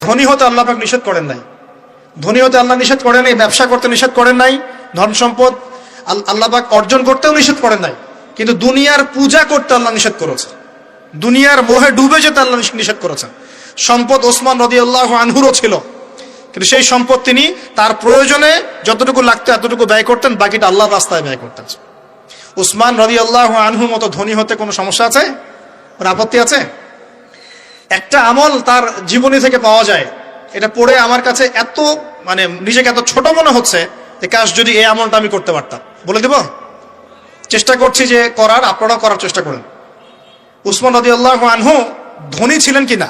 ধনী হতে আল্লাহ পাক নিষেধ করেন নাই, ধনী হতে আল্লাহ নিষেধ করেন নাই, ব্যবসা করতে নিষেধ করেন নাই, ধন সম্পদ আল্লাহ পাক অর্জন করতেও নিষেধ করেন নাই, কিন্তু দুনিয়ার পূজা করতে আল্লাহ নিষেধ করেছেন, দুনিয়ার মোহে ডুবে যেতে আল্লাহ নিষেধ করেছেন। সম্পদ ওসমান রাদিয়াল্লাহু আনহুরও ছিল, কিন্তু সেই সম্পদ তিনি তার প্রয়োজনে যতটুকু লাগতো এতটুকু ব্যয় করতেন, বাকিটা আল্লাহর রাস্তায় ব্যয় করতেন। উসমান রাদিয়াল্লাহু আনহু মতো ধনী হতে কোনো সমস্যা আছে? কোনো আপত্তি আছে? একটা আমল তার জীবনী থেকে পাওয়া যায়, এটা পড়ে আমার কাছে এত নিজেকে এত ছোট মনে হচ্ছে যে কাশ যদি এই আমলটা আমি করতে পারতাম। বলে দেব, চেষ্টা করছি যে করার, আপনারাও করার চেষ্টা করেন। উসমান রাদিয়াল্লাহু আনহু ধনী ছিলেন কিনা,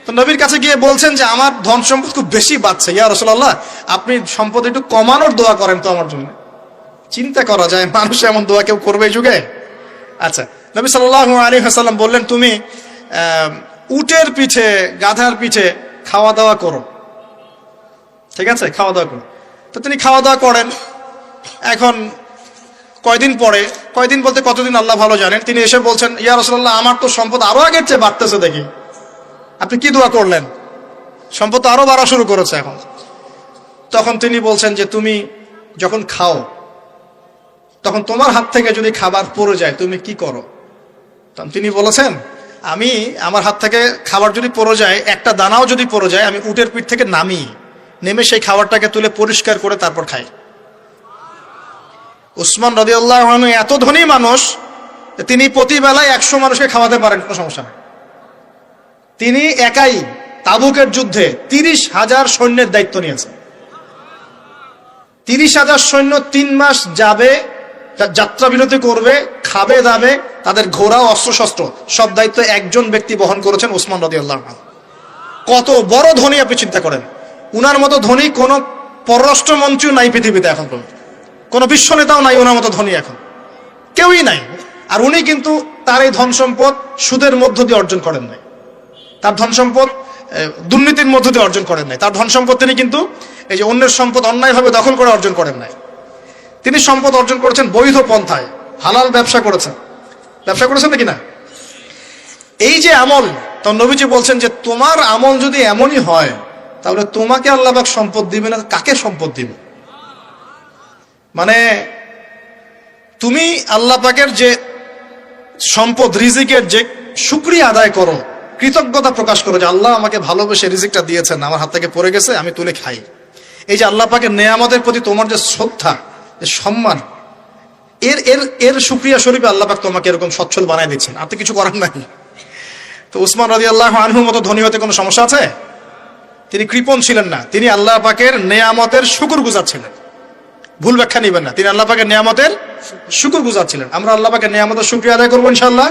তো নবীর কাছে গিয়ে বলছেন যে আমার ধন সম্পদ খুব বেশি বাড়ছে, ইয়া রাসূলুল্লাহ আপনি সম্পদ একটু কমানোর দোয়া করেন তো আমার জন্য। চিন্তা করা যায় মানুষ এমন দোয়া কেউ করবে এই যুগে? আচ্ছা, নবী সাল্লাল্লাহু আলাইহি ওয়াসাল্লাম বললেন তুমি উটের পিঠে, গাধার পিঠে খাওয়া দাওয়া করো, ঠিক আছে, খাওয়া দাওয়া করো। তো তিনি খাওয়া দাওয়া করেন। এখন কয়দিন পরে, কয়দিন বলতে কতদিন আল্লাহ ভালো জানেন, তিনি এসে বলছেন ইয়া রাসূলুল্লাহ আমার তো সম্পদ আরো আগের চেয়ে বাড়তেছে, দেখি আপনি কি দোয়া করলেন, সম্পদ তো আরো বাড়া শুরু করেছে এখন। তখন তিনি বলছেন যে তুমি যখন খাও তখন তোমার হাত থেকে যদি খাবার পড়ে যায় তুমি কি করো? তখন তিনি বলেছেন আমি আমার হাত থেকে খাবার যদি পড়ে যায়, একটা দানাও যদি পড়ে যায়, আমি উটের পিঠ থেকে নেমে সেই খাবারটাকে তুলে পরিষ্কার করে তারপর খাই। উসমান রাদিয়াল্লাহু আনহু এত ধনী মানুষ, তিনি প্রতি বেলায় 100 মানুষকে খাওয়াতে পারেন, কোনো সমস্যা নেই। তিনি একাই তাবুকের যুদ্ধে 30,000 সৈন্যের দায়িত্ব নিয়েছেন। 30,000 সৈন্য 3 মাস যাবে, যাত্রা বিরতি করবে, খাবে দাবে, তাদের ঘোড়া অস্ত্রশস্ত্র সব দায়িত্ব একজন ব্যক্তি বহন করেছেন, উসমান রাদিয়াল্লাহু আনহু। কত বড় ধনী আপনি চিন্তা করেন। উনার মতো ধনী কোন পররাষ্ট্রমন্ত্রীও নাই পৃথিবীতে এখন পর্যন্ত, কোন বিশ্ব নেতাও নাই ওনার মতো ধনী, এখন কেউই নাই। আর উনি কিন্তু তার এই ধন সম্পদ সুদের মধ্য দিয়ে অর্জন করেন নাই, তার ধন সম্পদ দুর্নীতির মধ্য দিয়ে অর্জন করেন নাই, তার ধন সম্পদ তিনি কিন্তু এই যে অন্যের সম্পদ অন্যায়ভাবে দখল করে অর্জন করেন নাই। তিনি সম্পদ অর্জন করেছেন বৈধ পন্থায়, হালাল ব্যবসা করেছেন নাকি না? এই যে আমল, তো নবীজি বলছেন যে তোমার আমল যদি এমনই হয় তাহলে তোমাকে আল্লাহ পাক সম্পদ দিবে না, কাকে সম্পদ দিবে? তুমি আল্লাহ পাকের যে সম্পদ রিজিকের যে শুকরিয়া আদায় করো, কৃতজ্ঞতা প্রকাশ করো যে আল্লাহ আমাকে ভালোবেসে রিজিকটা দিয়েছেন, আমার হাত থেকে পড়ে গেছে, আমি তুলে খাই। এই যে আল্লাহ পাকের নেয়ামতের প্রতি তোমার যে শ্রদ্ধা, যে সম্মান, এর শুকরিয়া স্বরূপে আল্লাহ পাক তোমাকে এরকম সচ্ছল বানায় দিচ্ছেন, আর তো কিছু করার নাই। তো উসমান রাদিয়াল্লাহু আনহুর মতো ধনী হতে কোনো সমস্যা আছে? তিনি কৃপণ ছিলেন না, তিনি আল্লাহ পাকের নেয়ামতের শুকরগুজার ছিলেন। ভুল ব্যাখ্যা নেবেন না, তিনি আল্লাহ পাকের নেয়ামতের শুকরগুজার ছিলেন। আমরা আল্লাহ পাকের নেয়ামতের শুকরিয়া আদায় করবো ইনশাআল্লাহ,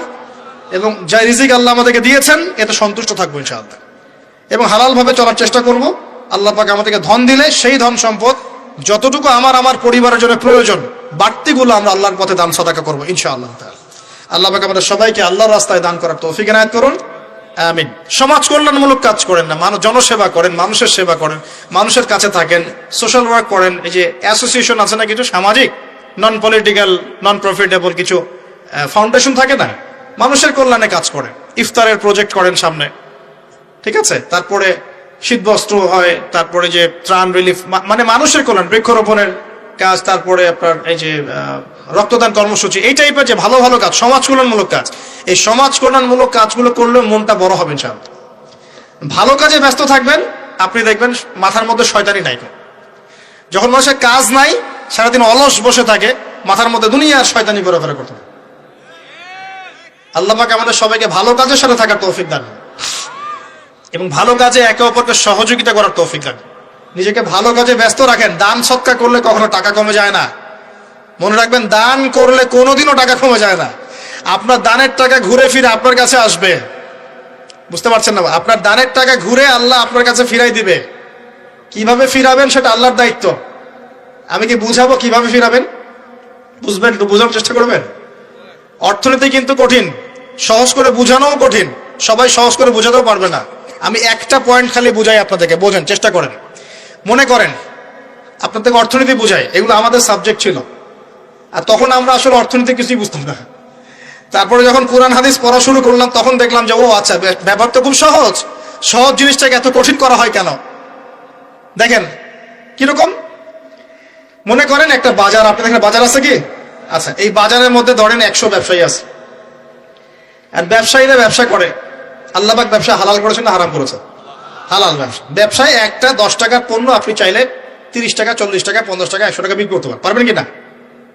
এবং যা রিজিক আল্লাহ আমাদেরকে দিয়েছেন এতে সন্তুষ্ট থাকবো ইনশাআল্লাহ, এবং হালাল ভাবে চলার চেষ্টা করব। আল্লাহ পাক আমাদেরকে ধন দিলে সেই ধন সম্পদ যতটুকু আমার পরিবারের জন্য প্রয়োজন, বাড়তিগুলো আমরা আল্লাহর পথে দান সাদাকা করবো ইনশাআল্লাহ। আল্লাহ পাক আমাদের সবাইকে আল্লাহর রাস্তায় দান করার তৌফিক এনায়েত করুন, আমিন। সমাজ কল্যাণমূলক কাজ করেন না, জনসেবা করেন, মানুষের সেবা করেন, মানুষের কাছে থাকেন, সোশ্যাল ওয়ার্ক করেন। এই যে অ্যাসোসিয়েশন আছে না, কিছু সামাজিক নন পলিটিক্যাল নন প্রফিটেবল কিছু ফাউন্ডেশন থাকে না, মানুষের কল্যাণে কাজ করেন, ইফতারের প্রজেক্ট করেন সামনে, ঠিক আছে। তারপরে শীতবস্ত্র হয়, তারপরে যে ত্রাণ রিলিফ, মানুষের কল্যাণ, বৃক্ষরোপণের কাজ, তারপরে আপনার এই যে রক্তদান কর্মসূচি, এই টাইপের যে ভালো ভালো কাজ, সমাজ কল্যাণমূলক কাজ, এই সমাজ কল্যাণমূলক কাজগুলো করলে মনটা বড় হবে ইনশাআল্লাহ। ভালো কাজে ব্যস্ত থাকবেন, আপনি দেখবেন মাথার মধ্যে শয়তানি নাই। যখন মানুষের কাজ নাই, সারাদিন অলস বসে থাকে, মাথার মধ্যে দুনিয়ার শয়তানি ঘোরাফেরা করতে থাকে। আল্লাহ পাক আমাদের সবাইকে ভালো কাজের সাথে থাকার তৌফিক দান, এবং ভালো কাজে একে অপরকে সহযোগিতা করার তৌফিক দান। নিজেকে ভালো কাজে ব্যস্ত রাখেন। দান সৎকার করলে কখনো টাকা কমে যায় না, মনে রাখবেন। দান করলে কোনোদিনও টাকা কমে যায় না। আপনার দানের টাকা ঘুরে ফিরে আপনার কাছে আসবে, বুঝতে পারছেন না? আপনার দানের টাকা ঘুরে আল্লাহ আপনার কাছে ফিরাই দিবে। কিভাবে ফিরাবেন সেটা আল্লাহর দায়িত্ব। আমি কি বুঝাবো কিভাবে ফিরাবেন? বুঝবেন, একটু বোঝানোর চেষ্টা করবেন। অর্থনীতি কিন্তু কঠিন, সহজ করে বুঝানোও কঠিন, সবাই সহজ করে বোঝাতেও পারবে না। আমি একটা পয়েন্ট খালি বুঝাই আপনাদেরকে, বোঝেন, চেষ্টা করেন। মনে করেন আপনাদেরকে অর্থনীতি বুঝাই, এগুলো আমাদের সাবজেক্ট ছিল, আর তখন আমরা আসলে অর্থনীতি কিছুই বুঝতাম না। তারপরে যখন কোরআন হাদিস পড়া শুরু করলাম তখন দেখলাম যে ও আচ্ছা, ব্যাপার তো খুব সহজ। সহজ জিনিসটাকে এত কঠিন করা হয় কেন? দেখেন কিরকম, মনে করেন একটা বাজার, আপনি দেখেন বাজার আছে কি? আচ্ছা, এই বাজারের মধ্যে ধরেন 100 ব্যবসায়ী আছে, আর ব্যবসায়ীরা ব্যবসা করে। আল্লাহ পাক ব্যবসা হালাল করেছেন না হারাম করেছেন? হালাল ব্যবসা। ব্যবসায় একটা 10 টাকার পণ্য আপনি চাইলে 30 টাকা, 40 টাকা, 50 টাকা, 100 টাকা বিক্রি করতে পারবেন কি না?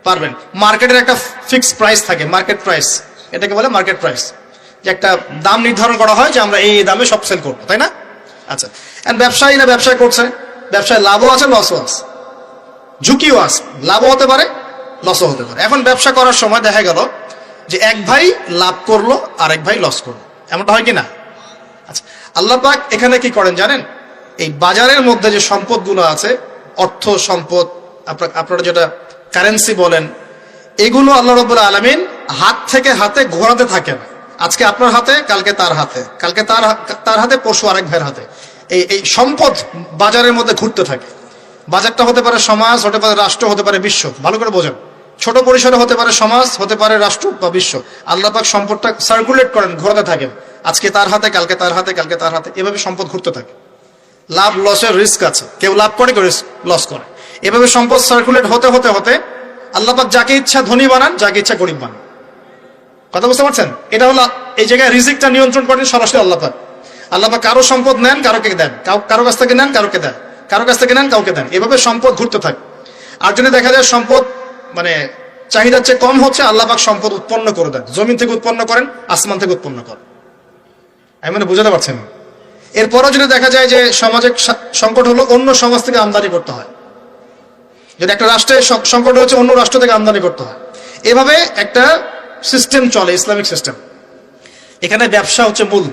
পারবেন। মার্কেটের একটা ফিক্সড প্রাইস থাকে, মার্কেট প্রাইস, এটাকে বলে মার্কেট প্রাইস, যে একটা দাম নির্ধারণ করা হয় যে আমরা এই দামে সব সেল করবো, তাই না? আচ্ছা, ব্যবসায়ীরা ব্যবসা করছে, ব্যবসায় লাভও আছে লসও আছে, ঝুঁকিও আছে, লাভও হতে পারে লসও হতে পারে। এখন ব্যবসা করার সময় দেখা গেল যে এক ভাই লাভ করলো আর এক ভাই লস করলো, এমনটা হয় কি না? আচ্ছা, আল্লাহ পাক এখানে কি করেন জানেন? এই বাজারের মধ্যে যে সম্পদগুলো আছে, অর্থ সম্পদ, আপনারা যেটা কারেন্সি বলেন, এগুলো আল্লাহ রাব্বুল আলামিন হাত থেকে হাতে ঘোরাতে থাকেন। আজকে আপনার হাতে, কালকে তার হাতে, কালকে তার হাতে, পরশু আরেক ভাইয়ের হাতে। এই সম্পদ বাজারের মধ্যে ঘুরতে থাকে। বাজারটা হতে পারে সমাজ, হতে পারে রাষ্ট্র, হতে পারে বিশ্ব। ভালো করে বোঝেন, ছোট পরিসরে হতে পারে সমাজ, হতে পারে রাষ্ট্র বা বিশ্ব। আল্লাহ পাক সম্পদটা সার্কুলেট করেন, ঘোরাতে থাকেন। আজকে তার হাতে, কালকে তার হাতে, কালকে তার হাতে, এভাবে সম্পদ ঘুরতে থাকে। লাভ লসের রিস্ক আছে, কেউ লাভ করে, কেউ লস করে। এভাবে সম্পদ সার্কুলেট হতে হতে হতে আল্লাহ পাক যাকে ইচ্ছা ধনী বানান, যাকে ইচ্ছা গরিব বানান। কথা বুঝতে পারছেন? এটা হলো এই জায়গায় রিজিকটা নিয়ন্ত্রণ করেন সরাসরি আল্লাহ পাক। আল্লাহ পাক কারো সম্পদ নেন, কারোকে দেন, কারো কাছ থেকে নেন, কারোকে দেন, কারো কাছ থেকে নেন, কাউকে দেন। এভাবে সম্পদ ঘুরতে থাকে। আর যদি দেখা যায় সম্পদ মানে চাহিদার চেয়ে কম হচ্ছে, আল্লাহ পাক সম্পদ উৎপন্ন করে দেন। জমিন থেকে উৎপন্ন করেন, আসমান থেকে উৎপন্ন করেন। আমি মানে বুঝাতে পারছেন? এরপরও যদি দেখা যায় যে সমাজের সংকট হলো, অন্য সমাজ থেকে আমদানি করতে হয়। যদি একটা রাষ্ট্রের সংকট হচ্ছে, অন্য রাষ্ট্র থেকে আমদানি করতে হয়। এভাবে একটা সিস্টেম চলে, ইসলামিক সিস্টেম। এখানে ব্যবসা হচ্ছে মূল।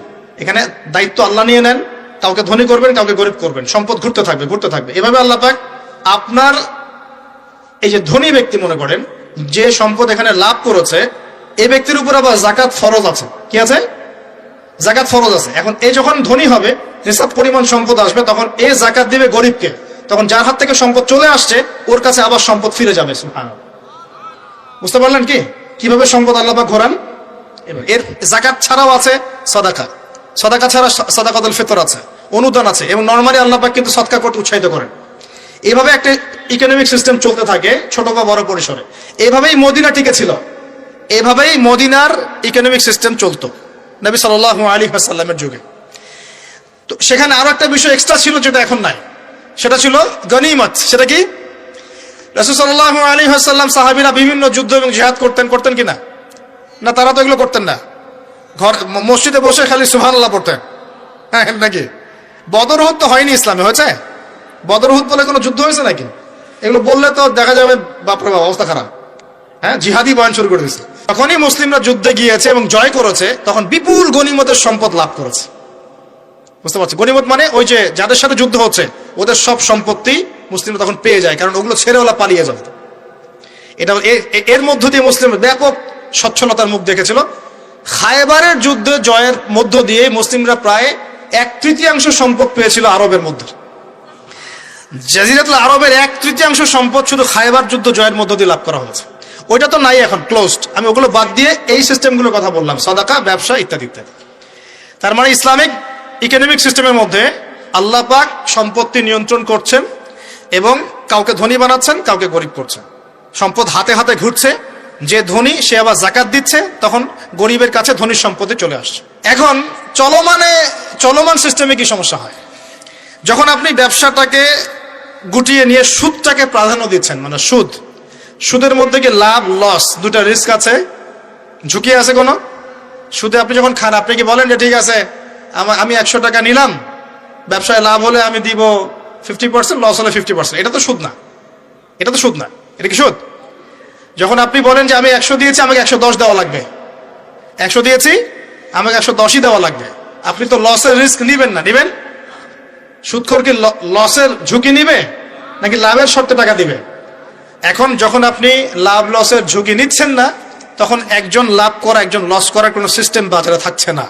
এখানে দায়িত্ব আল্লাহ নিয়ে নেন, কাউকে ধনী করবেন, কাউকে গরিব করবেন। সম্পদ ঘুরতে থাকবে, ঘুরতে থাকবে। এভাবে আল্লাহ পাক আপনার এই যে ধনী ব্যক্তি, মনে করেন যে সম্পদ এখানে লাভ করেছে, এই ব্যক্তির উপর আবার যাকাত ফরজ আছে। কি আছে? যাকাত ফরজ আছে। এখন এই যখন ধনী হবে, নিসাব পরিমাণ সম্পদ আসবে, তখন এই যাকাত দিবে গরিবকে। তখন যার হাত থেকে সম্পদ চলে আসছে, ওর কাছে আবার সম্পদ ফিরে যাবে। সুবহানাল্লাহ। বুঝতে পারলেন কি কিভাবে সম্পদ আল্লাহ পাক ঘোরান? এর যাকাত ছাড়াও আছে সাদাকা। সাদাকা ছাড়া সাদাকাতুল ফিতর আছে, অনুদান আছে, এবং নরমালি আল্লাহ পাক কিন্তু সদকা করতে উৎসাহিত করেন। এভাবে একটা ইকোনমিক সিস্টেম চলতে থাকে, ছোট বা বড় পরিসরে। এভাবেই মদিনা টিকে ছিল, এভাবেই মদিনার ইকোনমিক সিস্টেম চলতো নবী সাল্লাল্লাহু আলাইহি ওয়াসাল্লামের যুগে। তো সেখানে আরো একটা বিষয় এক্সট্রা ছিল, যেটা এখন নাই। সেটা ছিল গনিমত। সেটা কি? রাসূল সাল্লাল্লাহু আলাইহি ওয়াসাল্লাম সাহাবীরা বিভিন্ন যুদ্ধ এবং জিহাদ করতেন কিনা? না, তারা তো এগুলো করতেন না। ঘর মসজিদে বসে খালি সুবহানাল্লাহ পড়তেন। হ্যাঁ নাকি? বদর উহুদ তো হয়নি ইসলামে, হয়েছে? বদর উহুদ বলে কোনো যুদ্ধ হয়েছে নাকি? এগুলো বললে তো দেখা যাবে বাপরে বাপ, অবস্থা খারাপ। হ্যাঁ, জিহাদি বয়ান শুরু করে দিয়েছে। তখনই মুসলিমরা যুদ্ধে গিয়েছে এবং জয় করেছে, তখন বিপুল গনিমতের সম্পদ লাভ করেছে। বুঝতে পারছি? গনিমত মানে ওই যে যাদের সাথে যুদ্ধ হচ্ছে, ওদের সব সম্পত্তি মুসলিমরা তখন পেয়ে যায়, কারণ ওগুলো ছেড়ে ওরা পালিয়ে যাবে। এটা এর মধ্য দিয়ে মুসলিমরা ব্যাপক সচ্ছলতার মুখ দেখেছিল। খায়বারের যুদ্ধে জয়ের মধ্য দিয়ে মুসলিমরা প্রায় 1/3 সম্পদ পেয়েছিল আরবের মধ্যে। জাজিরাতুল আরবের 1/3 সম্পদ শুধু খায়বার যুদ্ধ জয়ের মধ্য দিয়ে লাভ করা হয়েছে। ওইটা তো নাই, এখন ক্লোজড। আমি ওগুলো বাদ দিয়ে এই সিস্টেমগুলোর কথা বললাম, সাদাকা, ব্যবসা ইত্যাদি ইত্যাদি। তার মানে ইসলামিক ইকোনমিক সিস্টেমের মধ্যে আল্লাহ পাক সম্পত্তি নিয়ন্ত্রণ করছেন এবং কাউকে ধনী বানাচ্ছেন, কাউকে গরিব করছেন। সম্পদ হাতে হাতে ঘুরছে, যে ধনী সে আবার যাকাত দিচ্ছে, তখন গরিবের কাছে ধনীর সম্পত্তি চলে আসছে। এখন চলমান সিস্টেমে কি সমস্যা হয়? যখন আপনি ব্যবসাটাকে গুটিয়ে নিয়ে সুদটাকে প্রাধান্য দিচ্ছেন, মানে সুদের মধ্যে কি লাভ লস দুটা রিস্ক আছে, ঝুঁকি আছে কোনো? সুদে আপনি যখন খান, আপনি কি বলেন যে ঠিক আছে আমি 100 টাকা নিলাম, ব্যবসায় লাভ হলে আমি দিব 50%, লস হলে 50%। এটা তো সুদ না, এটা তো সুদ না। এটা কি সুদ? যখন আপনি বলেন যে আমি 100 দিয়েছি, আমাকে 110 দেওয়া লাগবে, 100 দিয়েছি আমাকে 110ই দেওয়া লাগবে, আপনি তো লসের রিস্ক নিবেন না। নিবেন? সুদখোর কি লসের ঝুঁকি নিবে নাকি লাভের শর্তে টাকা দিবে? এখন যখন আপনি লাভ লসের ঝুঁকি নিচ্ছেন না, তখন একজন লাভ করা একজন লস করার কোনো সিস্টেম বাজারে থাকছে না।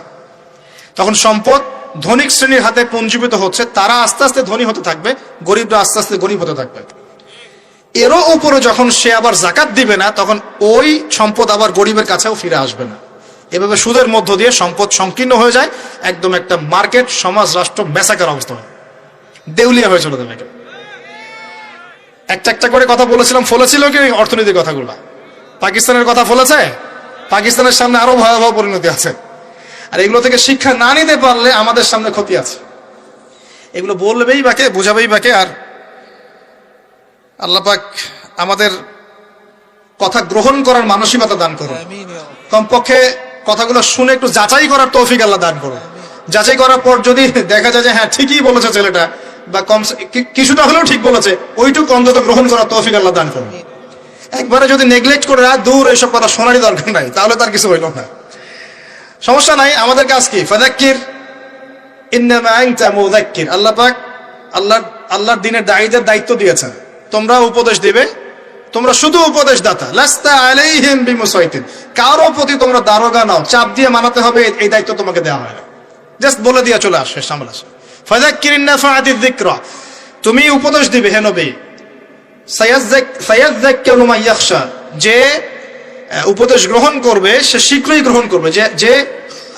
তখন সম্পদ ধনিক শ্রেণীর হাতে পুঞ্জীভূত হচ্ছে, তারা আস্তে আস্তে ধনী হতে থাকবে, গরিবরা আস্তে আস্তে গরিব হতে থাকবে। এরও উপরে যখন সে আবার যাকাত দিবে না, তখন ওই সম্পদ আবার গরিবের কাছেও ফিরে আসবে না। এভাবে সুদের মধ্য দিয়ে সম্পদ সংকীর্ণ হয়ে যায়, একদম একটা মার্কেট, সমাজ, রাষ্ট্র মেসাকার অবস্থা হয়, দেউলিয়া হয়ে চলে যাবে। একটা একটা করে কথা বলেছিলাম, ফলেছিল কি অর্থনীতির কথাগুলো? পাকিস্তানের কথা ফলেছে? পাকিস্তানের সামনে আরো ভয়াবহ পরিণতি আছে। আর এগুলো থেকে শিক্ষা না নিতে পারলে আমাদের সামনে ক্ষতি আছে। এগুলো বলবেই বাকে, বোঝাবেই বাকে। আর আল্লাহ পাক আমাদের কথা গ্রহণ করার মানসিকতা দান করুন। কমপক্ষে কথাগুলো শুনে একটু যাচাই করার তৌফিক আল্লাহ দান করুন। যাচাই করার পর যদি দেখা যায় যে হ্যাঁ ঠিকই বলেছে ছেলেটা, বা কম কিছুটা হলেও ঠিক বলেছে, ওইটুকু অন্তত গ্রহণ করার তৌফিক আল্লাহ দান করুন। একবারে যদি নেগলেক্ট করে দূর এইসব কথা শোনারই দরকার নাই, তাহলে তার কিছু হইল না। সমস্যা নাই, আমাদের কাজ কি? ফাযাক্কির ইন্নামা আনতা মুযাক্কির। আল্লাহ পাক আল্লাহর দ্বীনের দায়ীদের দায়িত্ব দিয়েছেন, তোমরা উপদেশ দিবে, তোমরা শুধু উপদেশ দাতা। লাস্তা আলাইহিম বিমুসাইতিন, কারো প্রতি তোমরা দারোগা নাও, চাপ দিয়ে মানাতে হবে, এই দায়িত্ব তোমাকে দেওয়া হয় না। জাস্ট বলে দিয়ে চলে আসে, সামনে আসে। ফাযাক্কির ইন্নাফাআতিয যিকরা, তুমি উপদেশ দিবে হে নবী। সায়াযাক্কারু মান ইয়াখশা, যে উপদেশ গ্রহণ করবে সে শীঘ্রই গ্রহণ করবে, যে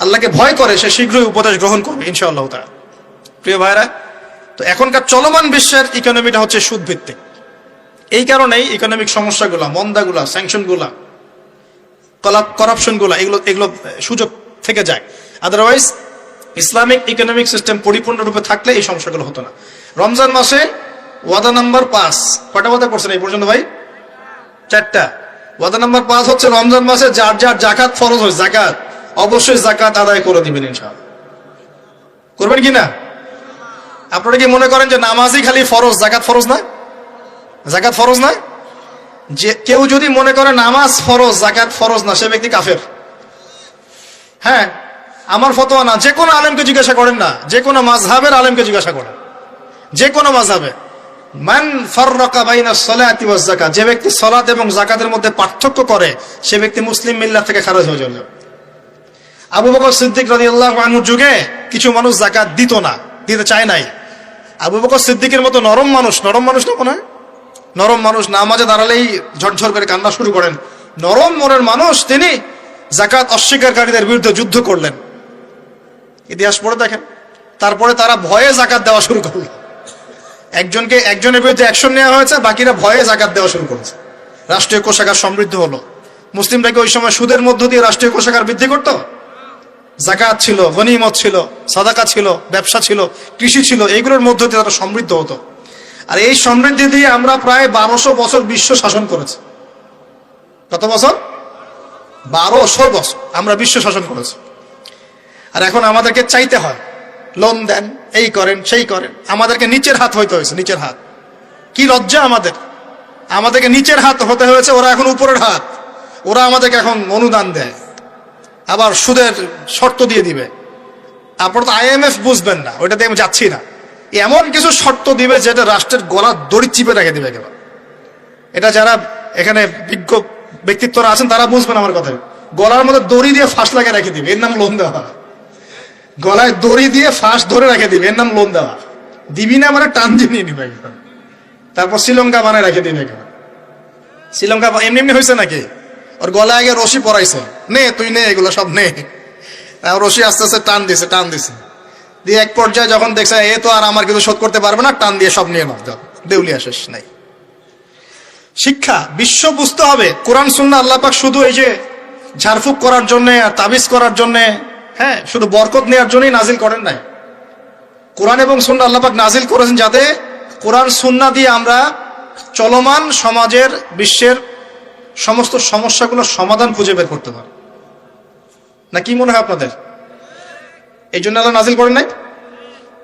আল্লাহকে ভয় করে সে শীঘ্রই উপদেশ গ্রহণ করবে ইনশাআল্লাহ তাআলা। প্রিয় ভাইরা, তো এখনকার চলমান বিশ্বের ইকোনমিটা হচ্ছে সুদ ভিত্তিক। এই কারণেই ইকোনমিক সমস্যাগুলা, মন্দাগুলা, স্যাংশনগুলা, করাপশনগুলা, এগুলো সুযোগ থেকে যায়। আদারওয়াইজ ইসলামিক ইকোনমিক সিস্টেম পরিপূর্ণরূপে থাকলে এই সমস্যাগুলো হতো না। রমজান মাসে ওয়াদা নাম্বার 5, কয়টা ওয়াদা করছেন এই পর্যন্ত ভাই? 4টা। ওয়াদা নাম্বার 5 হচ্ছে রমজান মাসে যার যার যাকাত ফরজ হয়, যাকাত অবশ্যই যাকাত আদায় করে দিবেন ইনশাআল্লাহ। করবেন কি না? আপনারা কি মনে করেন যে নামাজই খালি ফরজ, যাকাত ফরজ না? যাকাত ফরজ না? যে কেউ যদি মনে করে নামাজ ফরজ, যাকাত ফরজ না, সে ব্যক্তি কাফের। হ্যাঁ, আমার ফতোয়া না, যে কোনো আলেমকে জিজ্ঞাসা করেন না, যে কোনো মাযহাবের আলেমকে জিজ্ঞাসা করেন, যে কোনো মাযহাবে। মান ফাররাকা বাইনাস সালাতি ওয়াজ যাকাত, যে ব্যক্তি সালাত এবং যাকাতের মধ্যে পার্থক্য করে সে ব্যক্তি মুসলিম মিল্লাত থেকে খারিজ হয়ে যাবে। আবু বকর সিদ্দিক রাদিয়াল্লাহু আনহুর যুগে কিছু মানুষ যাকাত দিত না, দিতে চায় নাই। আবু বকর সিদ্দিকের মতো নরম মানুষ না মনে হয়, নরম মানুষ, নামাজে দাঁড়ালেই ঝরঝর করে কান্না শুরু করেন, নরম মনের মানুষ, তিনি যাকাত অস্বীকারীদের বিরুদ্ধে যুদ্ধ করলেন। ইতিহাস পড়ে দেখেন। তারপরে তারা ভয়ে যাকাত দেওয়া শুরু করলো। একজনের বিরুদ্ধে অ্যাকশন নেওয়া হয়েছে, বাকিরা ভয়ে যাকাত দেওয়া শুরু করেছে। রাষ্ট্রীয় কোষাগার সমৃদ্ধ হলো। মুসলিমরা কি ওই সময় সুদের মধ্য দিয়ে রাষ্ট্রীয় কোষাগার বৃদ্ধি করত? যাকাত ছিল, গনিমত ছিল, সাদাকা ছিল, ব্যবসা ছিল, কৃষি ছিল, এইগুলোর মধ্য দিয়ে তারা সমৃদ্ধ হতো। আর এই সমৃদ্ধি দিয়ে আমরা প্রায় 1200 বছর বিশ্ব শাসন করেছি। কত বছর? 1200 বছর আমরা বিশ্ব শাসন করেছি। আর এখন আমাদেরকে চাইতে হয়, লোন দেন, এই করেন, সেই করেন। আমাদেরকে নিচের হাত হইতে হয়েছে, নিচের হাত। কি লজ্জা আমাদেরকে নিচের হাত হতে হয়েছে, ওরা এখন উপরের হাত। ওরা আমাদেরকে এখন অনুদান দেয়, আবার সুদের শর্ত দিয়ে দিবে। আপনারা তো IMF বুঝবেন না, ওইটাতে আমি যাচ্ছি না। এমন কিছু শর্ত দিবে যেটা রাষ্ট্রের গলার দড়ি চিপে রেখে দিবে একেবারে। এটা যারা এখানে বিজ্ঞ ব্যক্তিত্বরা আছেন তারা বুঝবেন আমার কথা। গলার মধ্যে দড়ি দিয়ে ফাঁস লাগিয়ে রেখে দিবে, এর নাম লোন দেওয়া। গলায় দড়ি দিয়ে ফাঁস ধরে রেখে দিবে, এর নাম লোন দেওয়া। দিবি না মানে টান দিয়ে নিয়ে নিবে। তারপর শ্রীলঙ্কা বানায় রেখে দিবে একেবারে। শ্রীলঙ্কা এমনি হয়েছে নাকি? ওর গলায় আগে রশি পরাইছে, নে তুই নে, এগুলো সব নে। রশি আস্তে আস্তে টান দিছে দিয়ে এক পর্যায়ে যখন দেখছে এ তো আর আমার কিছু শোধ করতে পারবে না, টান দিয়ে সব নিয়ে নাও, দেউলিয়া শেষ নাই। শিক্ষা, বিশ্ব বুঝতে হবে কোরআন সুন্নাহ আল্লাহ পাক শুধু এই যে ঝাড়ফুঁক করার জন্য আর তাবিজ করার জন্য, হ্যাঁ, শুধু বরকত নেওয়ার জন্যই নাজিল করেন নাই। কোরআন এবং সুন্নাহ আল্লাহ পাক নাজিল করেছেন যাতে কোরআন সুন্নাহ দিয়ে আমরা চলমান সমাজের, বিশ্বের সমস্ত সমস্যাগুলোর সমাধান খুঁজে বের করতে পারি। না কি মনে হয় আপনাদের? এই জন্য আল্লাহ নাজিল করেন নাই?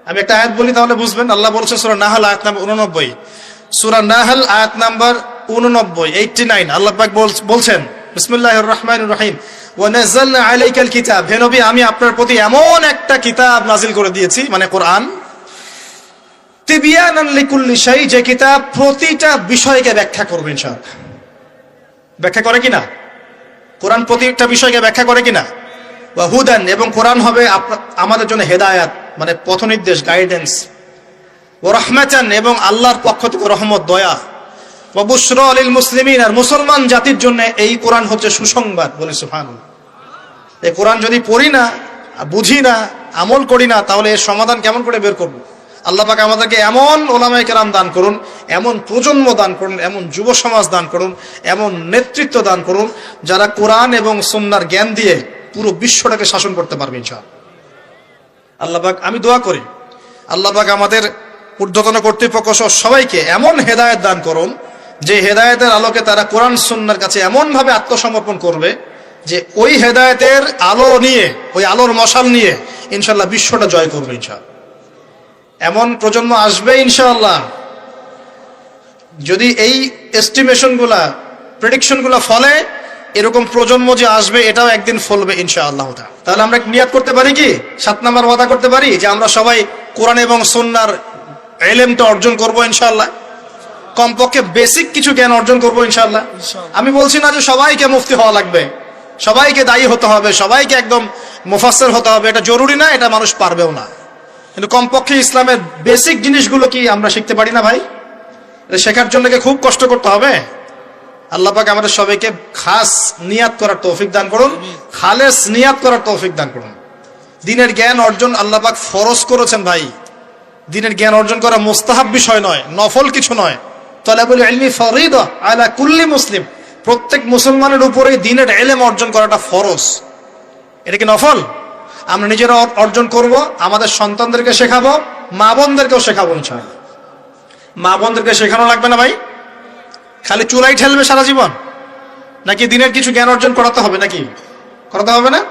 আমি একটা আয়াত বলি তাহলে বুঝবেন। আল্লাহ বলছেন সূরা নাহল আয়াত নাম্বার 89, সূরা নাহল আয়াত নাম্বার 89 আল্লাহ পাক বলছেন বিসমিল্লাহির রহমানির রহিম, ওয়া নাযালনা আলাইকাল কিতাব, হে নবী আমি আপনার প্রতি এমন একটা কিতাব নাজিল করে দিয়েছি, মানে কোরআন, তিবিয়ানান লিকুল্লি শাই, যে কিতাব প্রতিটা বিষয়কে ব্যাখ্যা করবে ইনশাআল্লাহ। ব্যাখ্যা করে কিনা? কোরআন প্রতিটা বিষয়কে ব্যাখ্যা করে কিনা? ওয়া হুদান, এবং কোরআন হবে আমাদের জন্য হেদায়াত, মানে পথনির্দেশ, গাইডেন্স। ওয়া রাহমাতান, এবং আল্লাহর পক্ষ থেকে রহমত, দয়া। ওয়া বুশরা লিল মুসলিমিন, আর মুসলমান জাতির জন্য এই কোরআন হচ্ছে সুসংবাদ। বলে সুবহানাল্লাহ। এই কোরআন যদি পড়ি না, বুঝি না, আমল করি না, তাহলে এর সমাধান কেমন করে বের করব? আল্লাহ পাক আমাদেরকে এমন ওলামায়ে কেরাম দান করুন, এমন প্রজন্ম দান করুন, এমন যুব সমাজ দান করুন, এমন নেতৃত্ব দান করুন, যারা কোরআন এবং সুন্নাহর জ্ঞান দিয়ে পুরো বিশ্বটাকে শাসন করতে পারবে ইনশাআল্লাহ। আল্লাহ পাক, আমি দোয়া করি আল্লাহ পাক আমাদের ঊর্ধ্বতন কর্তৃপক্ষ সহ সবাইকে এমন হেদায়েত দান করুন, যে হেদায়েতের আলোকে তারা কোরআন সুন্নাহর কাছে এমন ভাবে আত্মসমর্পণ করবে যে ওই হেদায়েতের আলো নিয়ে, ওই আলোর মশাল নিয়ে ইনশাআল্লাহ বিশ্বটা জয় করবে ইনশাআল্লাহ। এমন প্রজন্ম আসবে ইনশাআল্লাহ, যদি এই এস্টিমেশন গুলা, প্রেডিকশন গুলা ফলে, এরকম প্রজন্ম যে আসবে এটাও একদিন ফলবে ইনশাআল্লাহ। তাহলে আমরা নিয়াত করতে পারি কি, 7 নাম্বার ওয়াদা করতে পারি যে আমরা সবাই কোরআন এবং সুন্নাহর ইলমটা অর্জন করব ইনশাআল্লাহ। কমপক্ষে বেসিক কিছু জ্ঞান অর্জন করব ইনশাআল্লাহ। আমি বলছি না যে সবাইকে মুফতি হওয়া লাগবে, সবাইকে দায়ী হতে হবে, সবাইকে একদম মুফাসসির হতে হবে, এটা জরুরি না, এটা মানুষ পারবেও না। কিন্তু কমপক্ষে ইসলামের বেসিক জিনিসগুলো কি আমরা শিখতে পারি না ভাই? এটা শেখার জন্য কি খুব কষ্ট করতে হবে? আল্লাহ পাক আমাদের সবাইকে খাস নিয়াত করার তৌফিক দান করুন, খালেস নিয়াত করার তৌফিক দান করুন। দ্বীনের জ্ঞান অর্জন আল্লাহ পাক ফরজ করেছেন ভাই। দ্বীনের জ্ঞান অর্জন করা মুস্তাহাব বিষয় নয়, নফল কিছু নয়। তালাবুল ইলমি ফরিদা আলা কুল্লি মুসলিম, প্রত্যেক মুসলমানের উপরেই দ্বীনের ইলম অর্জন করাটা ফরজ। এটা কি নফল? আমরা নিজেরা অর্জন করব, আমাদের সন্তানদেরকে শেখাবো, মা বোনদেরকেও শেখাবো ইনশাআল্লাহ। মা বোনদেরকে শেখানো লাগবে না ভাই? খালি চুলাই ঠেলবে সারা জীবন? নাকি দিনের কিছু জ্ঞান অর্জন করাতে হবে? নাকি করাতে হবে না?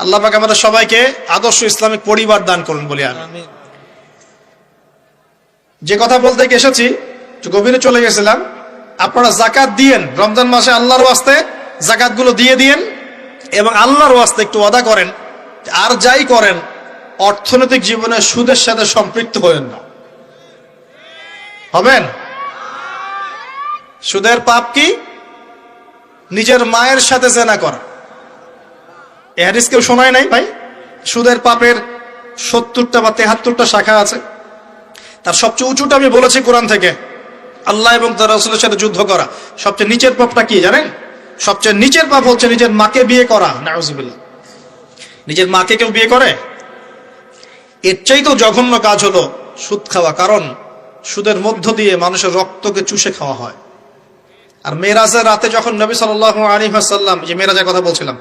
আল্লাহ পাক আমাদের সবাইকে আদর্শ ইসলামিক পরিবার দান করুন বলি আমি। যে কথা বলতে এসেছি গভীরে চলে গেছিলাম। আপনারা যাকাত দিয়েন রমজান মাসে, আল্লাহর ওয়াস্তে যাকাত গুলো দিয়ে দিয়েন এবং আল্লাহর ওয়াস্তে একটু ওয়াদা করেন, আর যাই করেন অর্থনৈতিক জীবনে সুদের সাথে সম্পৃক্ত হবেন না। হবেন? সুদের পাপ কি? নিজের মায়ের সাথে জেনা করা। এই হাদিস কেউ শোনায় নাই ভাই? সুদের পাপের 70টা বা 73টা শাখা আছে। তার সবচেয়ে উঁচুটা আমি বলেছি কোরআন থেকে, আল্লাহ এবং তার রাসূলের সাথে যুদ্ধ করা। সবচেয়ে নিচের পাপটা কি জানেন? সবচেয়ে নিচের পাপ হচ্ছে নিজের মাকে বিয়ে করা। নাউযুবিল্লাহ। নিজের মাকে কেউ বিয়ে করে? এর চাইতেও জঘন্য কাজ হলো সুদ খাওয়া, কারণ সুদের মধ্য দিয়ে মানুষের রক্তকে চুষে খাওয়া হয়। আর মেরাজের রাতে যখন নবী সাল্লাল্লাহু আলাইহি ওয়াসাল্লাম, যে মেরাজের কথা বলছিলাম,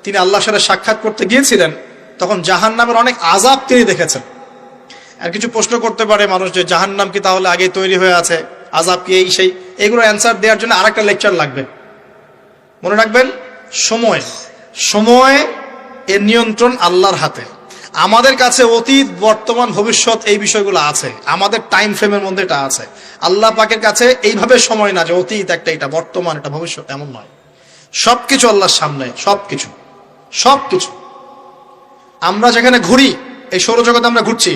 তিনি আল্লাহর সাথে সাক্ষাৎ করতে গিয়েছিলেন, তখন জাহান্নামের অনেক আযাব তিনি দেখেছেন। আর কিছু প্রশ্ন করতে পারে মানুষ যে জাহান্নাম কি তাহলে আগে তৈরি হয়ে আছে, আযাব কি এই সেই, এগুলো অ্যান্সার দেওয়ার জন্য আরেকটা লেকচার লাগবে। মনে রাখবেন, সময় এর নিয়ন্ত্রণ আল্লাহর হাতে। আমাদের কাছে অতীত, বর্তমান, ভবিষ্যৎ এই বিষয়গুলো আছে, আমাদের টাইম ফ্রেমের মধ্যে এটা আছে। আল্লাহ পাকের কাছে এইভাবে সময় না যে অতীত একটা, এটা বর্তমান, এটা ভবিষ্যৎ, এমন নয়। সবকিছু আল্লাহর সামনে, সবকিছু। আমরা যেখানে ঘুরি, এই সৌরজগতে আমরা ঘুরছি,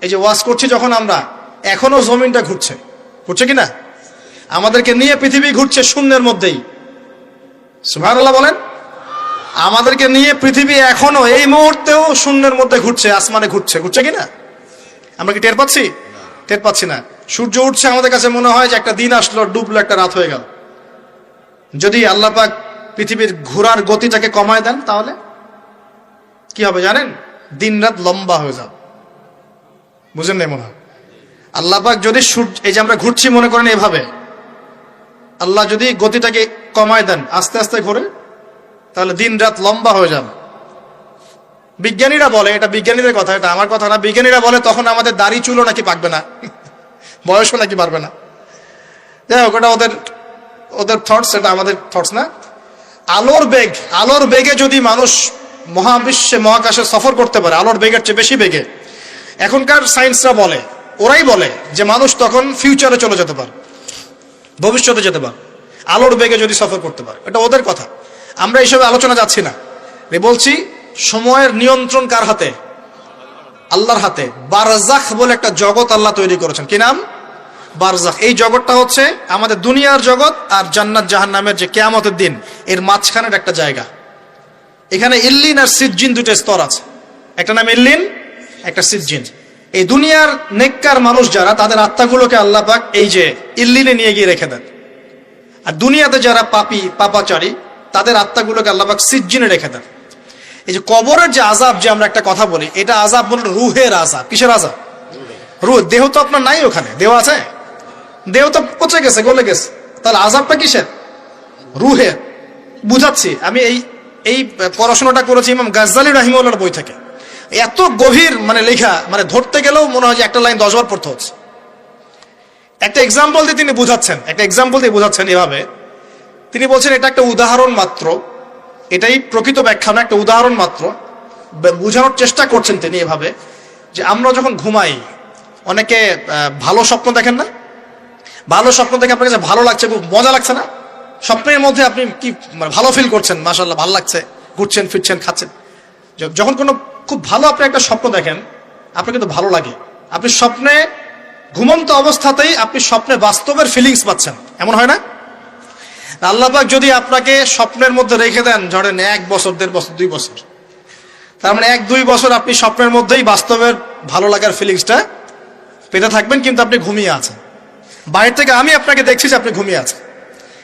এই যে ওয়াজ করছি যখন আমরা, এখনো জমিনটা ঘুরছে কিনা? আমাদেরকে নিয়ে পৃথিবী ঘুরছে শূন্যের মধ্যেই। সুবহানাল্লাহ বলেন। আমাদেরকে নিয়ে পৃথিবী এখনো এই মুহূর্তেও শূন্যের মধ্যে ঘুরছে, আসমানে ঘুরছে কিনা? আমরা কি টের পাচ্ছি? টের পাচ্ছি না। সূর্য উঠছে, আমাদের কাছে মনে হয় যে একটা দিন আসলো, ডুবলো, একটা রাত হয়ে গেল। যদি আল্লাহ পাক পৃথিবীর ঘোরার গতিটাকে কমায় দেন, তাহলে কি হবে জানেন? দিন রাত লম্বা হয়ে যাবে। বুঝেন নাই মনে হয়? আল্লাহ পাক যদি এই যে আমরা ঘুরছি মনে করেন এভাবে, আল্লাহ যদি গতিটাকে কমায় দেন, আস্তে আস্তে ঘুরে, তাহলে দিন রাত লম্বা হয়ে যাবে। বিজ্ঞানীরা বলে, এটা বিজ্ঞানীদের কথা, এটা আমার কথা না, বিজ্ঞানীরা বলে তখন আমাদের দাড়ি চুলও নাকি পাকবে না, বয়সও নাকি বাড়বে না। যাই হোক, ওটা ওদের থটস, এটা আমাদের থটস না। আলোর বেগে যদি মানুষ মহাবিশ্বে, মহাকাশে সফর করতে পারে, আলোর বেগের চেয়ে বেশি বেগে, এখনকার সায়েন্সরা বলে, ওরাই বলে যে মানুষ তখন ফিউচারে চলে যেতে পারে, ভবিষ্যতে যেতে পারে, আলোর বেগে যদি সফর করতে পারে। এটা ওদের কথা, আমরা এইসবে আলোচনা যাচ্ছি না। বলছি সময়ের নিয়ন্ত্রণ কার হাতে? আল্লাহর হাতে। বারজাখ বলে একটা জগৎ আল্লাহ তৈরি করেছেন। কি নাম? বারজাখ। এই জগৎটা হচ্ছে আমাদের দুনিয়ার জগৎ আর জান্নাত জাহান্নামের যে কিয়ামতের দিন, এর মাঝখানের একটা জায়গা। এখানে ইল্লিন আর সিজ্জিন দুটো স্তর আছে, একটা নাম ইল্লিন, একটা সিজ্জিন। এই দুনিয়ার নেককার মানুষ যারা, তাদের আত্মাগুলোকে আল্লাহ পাক এই যে ইল্লিনে নিয়ে গিয়ে রেখে দেন। আর দুনিয়াতে যারা পাপী, পাপাচারী, তাদের আত্মাগুলোকে আল্লাহ পাক সিজ্জিনে রেখে দেন। এই যে কবরের যে আযাব, যে আমরা একটা কথা বলি, এটা আযাব বলে রুহের আযাব। কিসের আযাব? রুহ। দেহ তো আপনার নাই, ওখানে দেহ আছে? দেহ তো পচে গেছে, গলে গেছে, তাহলে আযাবটা কিসের? রুহের। বুঝাচ্ছি, আমি এই পড়াশোনাটা করেছি ইমাম গাজ্জালী রাহিমাহুল্লাহর বই থেকে। এত গভীর মানে লেখা, মানে ধরতে গেলেও মনে হয় যে একটা লাইন 10 বার পড়তে হচ্ছে। একটা এক্সাম্পল দিয়ে তিনি বুঝাচ্ছেন এভাবে। তিনি বলছেন এটা একটা উদাহরণ মাত্র, এটাই প্রকৃত ব্যাখ্যা না, একটা উদাহরণ মাত্র। বোঝানোর চেষ্টা করছেন তিনি এভাবে যে আমরা যখন ঘুমাই, অনেকে ভালো স্বপ্ন দেখেন না? ভালো স্বপ্ন দেখে আপনার কাছে ভালো লাগছে, খুব মজা লাগছে না? স্বপ্নের মধ্যে আপনি কি মানে ভালো ফিল করছেন, মাশাআল্লাহ ভালো লাগছে, ঘুরছেন ফিরছেন খাচ্ছেন। যখন কোনো খুব ভালো আপনি একটা স্বপ্ন দেখেন, আপনার কিন্তু ভালো লাগে। আপনি স্বপ্নে ঘুমন্ত অবস্থাতেই আপনি স্বপ্নে বাস্তবের ফিলিংস পাচ্ছেন, এমন হয় না? আল্লাহ পাক যদি আপনাকে স্বপ্নের মধ্যে রেখে দেন, ধরেন 1 বছর 1.5 বছর 2 বছর, তার মানে 1-2 বছর আপনি স্বপ্নের মধ্যেই বাস্তবের ভালো লাগার ফিলিংসটা পেতে থাকবেন, কিন্তু আপনি ঘুমিয়ে আছেন। বাইরে থেকে আমি আপনাকে দেখছি যে আপনি ঘুমিয়ে আছেন,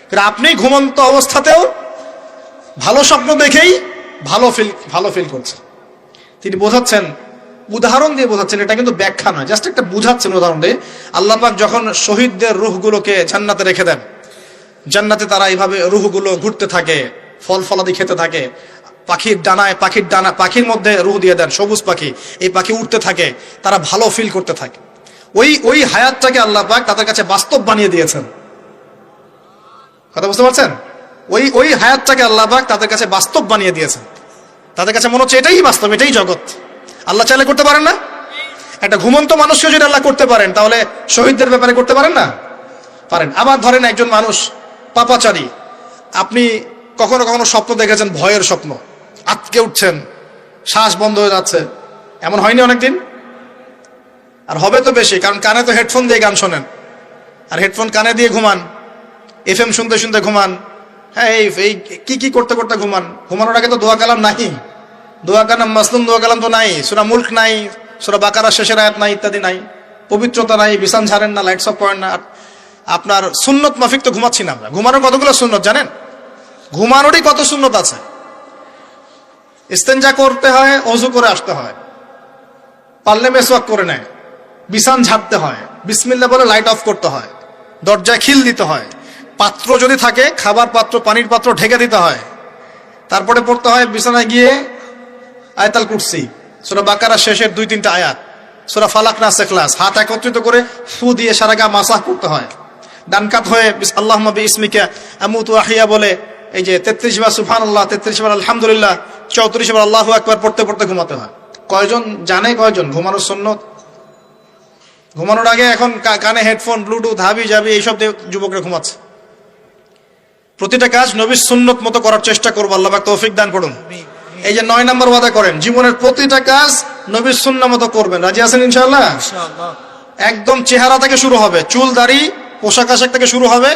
কিন্তু আপনি ঘুমন্ত অবস্থাতেও ভালো স্বপ্ন দেখেই ভালো ফিল করছেন। তিনি বোঝাচ্ছেন, উদাহরণ দিয়ে বোঝাচ্ছেন, এটা কিন্তু ব্যাখ্যা নয়, জাস্ট একটা বুঝাচ্ছেন উদাহরণ দিয়ে। আল্লাহ পাক যখন শহীদদের রূহগুলোকে জান্নাতে রেখে দেন, জান্নাতে তারা এইভাবে রূহগুলো ঘুরতে থাকে, ফল ফলাদি খেতে থাকে, পাখির মধ্যে রূহ দিয়ে দেন, সবুজ পাখি, এই পাখি উঠতে থাকে, তারা ভালো ফিল করতে থাকে। ওই হায়াতটাকে আল্লাহ পাক তাদের কাছে বাস্তব বানিয়ে দিয়েছেন। কথা বুঝতে পারছেন? ওই হায়াতটাকে আল্লাহ পাক তাদের কাছে বাস্তব বানিয়ে দিয়েছেন। তাদের কাছে মনে হচ্ছে এটাই বাস্তব, এটাই জগৎ। আল্লাহ চাইলে করতে পারেন না? একটা ঘুমন্ত মানুষকে যদি আল্লাহ করতে পারেন, তাহলে শহীদদের ব্যাপারে করতে পারেন না? পারেন। আবার ধরেন একজন মানুষ পাপাচারী, আপনি কখনো কখনো স্বপ্ন দেখেছেন, ভয়ের স্বপ্ন, আটকে উঠছেন, শ্বাস বন্ধ হয়ে যাচ্ছে, এমন হয়নি অনেকদিন? আর হবে তো বেশি, কারণ কানে তো হেডফোন দিয়ে গান শোনেন, আর হেডফোন কানে দিয়ে ঘুমান, FM শুনতে শুনতে ঘুমান, হ্যাঁ এই কি করতে করতে ঘুমান। ঘুমানোর আগে তো দোয়া কালাম নাই, দোয়া কালাম মাসলুম দোয়া কালাম তো নাই, সূরা মুলক নাই, সূরা বাকারা শেষের আয়াত নাই, ইত্যাদি নাই, পবিত্রতা নাই, বিছান ঝাড়েন না, লাইটস অফ করেন না। আপনার সুন্নত মাফিক তো ঘুমাচ্ছি না আমরা। ঘুমানোর কতগুলো সুন্নত জানেন? ঘুমানোরই কত সুন্নত আছে। ইস্তেঞ্জা করতে হয়, ওযু করে আসতে হয়, পারলে মেসওয়াক করে নেয়, বিছান ঝাড়তে হয়, বিসমিল্লাহ বলে লাইট অফ করতে হয়, দরজায় খিল দিতে হয়, পাত্র যদি থাকে খাবার পাত্র, পানির পাত্র ঢেকে দিতে হয়, তারপরে পড়তে হয় বিছানায় গিয়ে আয়াতুল কুরসি, সূরা বাকারা শেষের 2-3টা আয়াত, সূরা ফালাক নাস ইখলাস, হাত একত্রিত করে ফু দিয়ে সারা গা মাসাহ করতে হয়। ডান কাত হয়ে আল্লাহুম্মা বিইসমিকা আমুতু আহইয়া বলে এই যে 33 বার সুবহানাল্লাহ, 33 বার আলহামদুলিল্লাহ, 34 বার আল্লাহু আকবার পড়তে পড়তে ঘুমাতে হয়। কয়জন জানে কয়জন ঘুমানোর সুন্নত? ঘুমানোর আগে এখন কানে হেডফোন, ব্লুটুথ, হাবি জাবি এইসব দিয়ে যুবকরা ঘুমাচ্ছে। প্রতিটা কাজ নবীর সুন্নত মতো করার চেষ্টা করবো, আল্লাহ পাক তৌফিক দান করুন। এই যে 9 নম্বর ওয়াদা করেন, জীবনের প্রতিটা কাজ নবীর সুন্নাহ মতো করবেন। রাজি আছেন ইনশাআল্লাহ? একদম চেহারা থেকে শুরু হবে, চুল দাড়ি পোশাক আশাক থেকে শুরু হবে।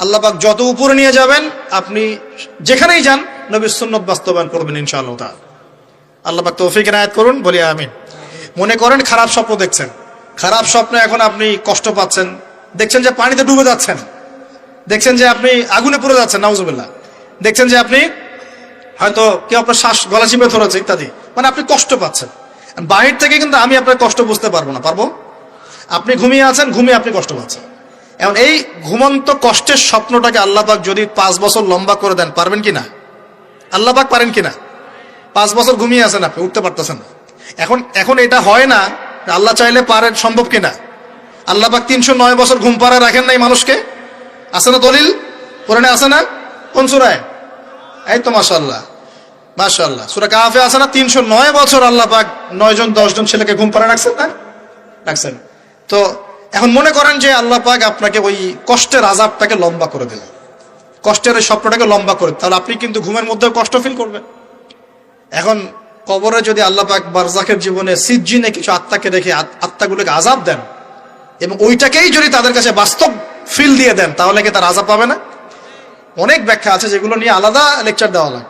আল্লাহ পাক যত উপরে নিয়ে যাবেন, আপনি যেখানেই যান নবীর সুন্নত বাস্তবায়ন করবেন ইনশাআল্লাহ তাআলা। আল্লাহ পাক তৌফিক এনায়েত করুন, বলি আমিন। মনে করেন খারাপ স্বপ্ন দেখছেন, খারাপ স্বপ্নে এখন আপনি কষ্ট পাচ্ছেন, দেখছেন যে পানিতে ডুবে যাচ্ছেন, দেখছেন যে আপনি আগুনে পুড়ে যাচ্ছেন, নাউজুবিল্লাহ, দেখছেন যে আপনি হয়তো কেউ আপনার শ্বাস গলা চিপে ধরেছে ইত্যাদি, মানে আপনি কষ্ট পাচ্ছেন। বাহির থেকে কিন্তু আমি আপনার কষ্ট বুঝতে পারবো না, পারবো? আপনি ঘুমিয়ে আছেন, ঘুমিয়ে আপনি কষ্ট পাচ্ছেন। এখন এই ঘুমন্ত কষ্টের স্বপ্নটাকে আল্লাহ পাক যদি 5 বছর লম্বা করে দেন, পারবেন কিনা? আল্লাহ পাক পারেন কিনা? 5 বছর ঘুমিয়ে আছেন আপনি, উঠতে পারতেছেন না। এখন এটা হয় না, আল্লাহ চাইলে পারেন, সম্ভব কিনা? আল্লাহ পাক 309 বছর ঘুম পাড়ায় রাখেন নাই মানুষকে, আছে না দলিল? কোরআনে আছে না? কোন সূরায়? এই তো মাশাআল্লাহ, মাশাআল্লাহ, সূরা কাহফে আছে না? 309 বছর আল্লাহ পাক 9 জন 10 জন ছেলেকে ঘুম পাড়ায় রাখছেন না? রাখছেন। তো এখন মনে করেন যে আল্লাহ পাক আপনাকে ওই কষ্টের আযাবটাকে লম্বা করে দিলেন, কষ্টের ওই স্বপ্নটাকে লম্বা করে, তাহলে আপনি কিন্তু ঘুমের মধ্যেও কষ্ট ফিল করবেন। এখন কবরে যদি আল্লাহ পাক বারজাখের জীবনে সিজ্জিনে কিছু আত্মাকে রেখে আত্মাগুলোকে আযাব দেন, এবং ওইটাকেই যদি তাদের কাছে বাস্তব ফিল দিয়ে দেন, তাহলে কি তার আযাব পাবে না? অনেক ব্যাখ্যা আছে, যেগুলো নিয়ে আলাদা লেকচার দেওয়া লাগে।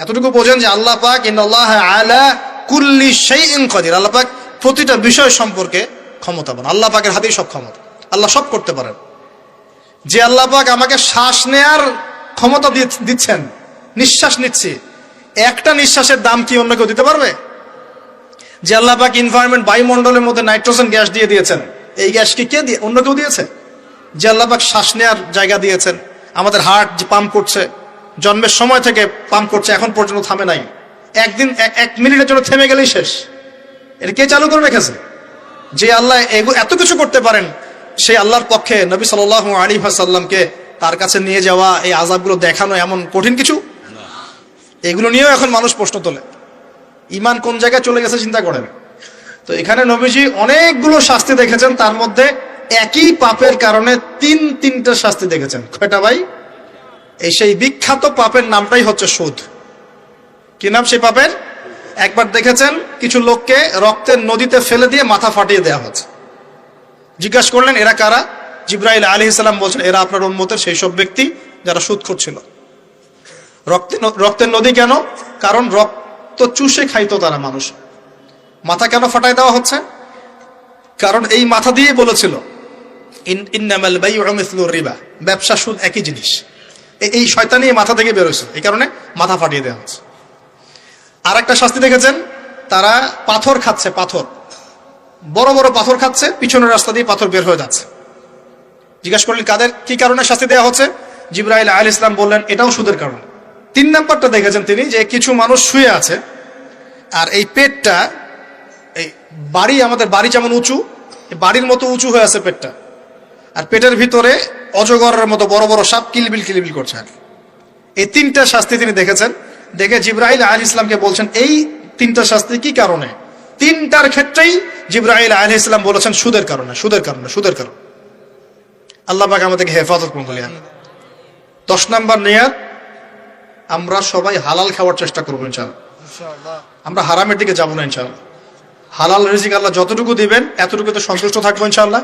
এতটুকু বোঝেন যে আল্লাহ পাক ইন্নাল্লাহ আলা কুল্লি শাইইন কাদির, আল্লাহ পাক প্রতিটা বিষয় সম্পর্কে ক্ষমতাবান। আল্লাহ পাকের হাতেই সব ক্ষমতা, আল্লাহ সব করতে পারেন। যে আল্লাহ পাক আমাকে শ্বাস নেয়ার ক্ষমতা দিচ্ছেন, নিঃশ্বাস নিচ্ছি, একটা নিঃশ্বাসের দাম কি অন্য কেউ দিতে পারবে? যে আল্লাহ পাক এনভায়রনমেন্ট বায়ুমণ্ডলের মধ্যে নাইট্রোজেন গ্যাস দিয়ে দিয়েছেন, এই গ্যাস কি কে দিয়ে, অন্য কেউ দিয়েছে? যে আল্লাহ পাক শ্বাস নেওয়ার জায়গা দিয়েছেন, আমাদের হার্ট যে পাম্প করছে, জন্মের সময় থেকে পাম্প করছে, এখন পর্যন্ত থামে নাই, একদিন এক মিনিটের জন্য থেমে গেলেই শেষ। এটা কে চালু করে রেখেছে? যে আল্লাহ এত কিছু করতে পারেন, সেই আল্লাহর পক্ষে নবী সাল্লাল্লাহু আলাইহি ওয়াসাল্লামকে তার কাছে নিয়ে যাওয়া, এই আযাবগুলো দেখানো এমন কঠিন কিছু? এগুলো নিয়েও এখন মানুষ প্রশ্ন তোলে। ঈমান কোন জায়গায় চলে গেছে চিন্তা করেন। তো এখানে নবীজি অনেকগুলো শাস্তি দেখেছেন, তার মধ্যে একই পাপের কারণে তিনটা শাস্তি দেখেছেন। কয়টা ভাই? এই সেই বিখ্যাত পাপের নামটাই হচ্ছে সুদ। কি নাম সেই পাপের? একবার দেখেছেন কিছু লোককে রক্তের নদীতে ফেলে দিয়ে মাথা ফাটিয়ে দেওয়া হচ্ছে। জিজ্ঞাসা করলেন এরা কারা? জিবরাইল আলাইহিস সালাম বলছেন এরা আপনার উম্মতের সেই সব ব্যক্তি যারা সুদখোর ছিল। রক্তের নদী কেন? কারণ রক্ত চুষে খাইতো তারা মানুষ। মাথা কেন ফাটাই দেওয়া হচ্ছে? কারণ এই মাথা দিয়ে বলেছিল ইন্নামাল বাইউ মিসলুর রিবা, ব্যবসা সুদ একই জিনিস। এই শয়তানি মাথা থেকে বেরোছে, এই কারণে মাথা ফাটিয়ে দেওয়া হচ্ছে। আর একটা শাস্তি দেখেছেন, তারা পাথর খাচ্ছে, পাথর, বড় বড় পাথর খাচ্ছে, পিছনের রাস্তা দিয়ে পাথর বের হয়ে যাচ্ছে। জিজ্ঞাসা করলেন কাদের কি কারণে শাস্তি দেওয়া হচ্ছে? জিবরাইল আলাইহিস সালাম বললেন এটাও সুদের কারণে। 3 নাম্বারটা দেখেছেন তিনি, যে কিছু মানুষ শুয়ে আছে আর এই পেটটা, এই বাড়ি, আমাদের বাড়ি যেমন উঁচু, বাড়ির মতো উঁচু হয়ে আছে পেটটা, আর পেটের ভিতরে অজগরের মতো বড় বড় সাপ কিলবিল কিলবিল করছে। এই 3টা শাস্তি তিনি দেখেছেন। দেখে জিবরাইল আলাইহিস সালামকে বলছেন এই 3টা শাস্তি কি কারণে? 3টার ক্ষেত্রেই জিবরাইল আলাইহিস সালাম বলেছেন সুদের কারণে, সুদের কারণে, সুদের কারণে। আল্লাহ পাক আমাদেরকে হেফাজত করুন বলি। 10 নাম্বার নিয়াত, আমরা সবাই হালাল খাওয়ার চেষ্টা করবো ইনশাআল্লাহ। আমরা হারামের দিকে যাবো না ইনশাআল্লাহ। হালাল রিজিক আল্লাহ যতটুকু দিবেন এতটুকুতে সন্তুষ্ট থাকবো ইনশাআল্লাহ।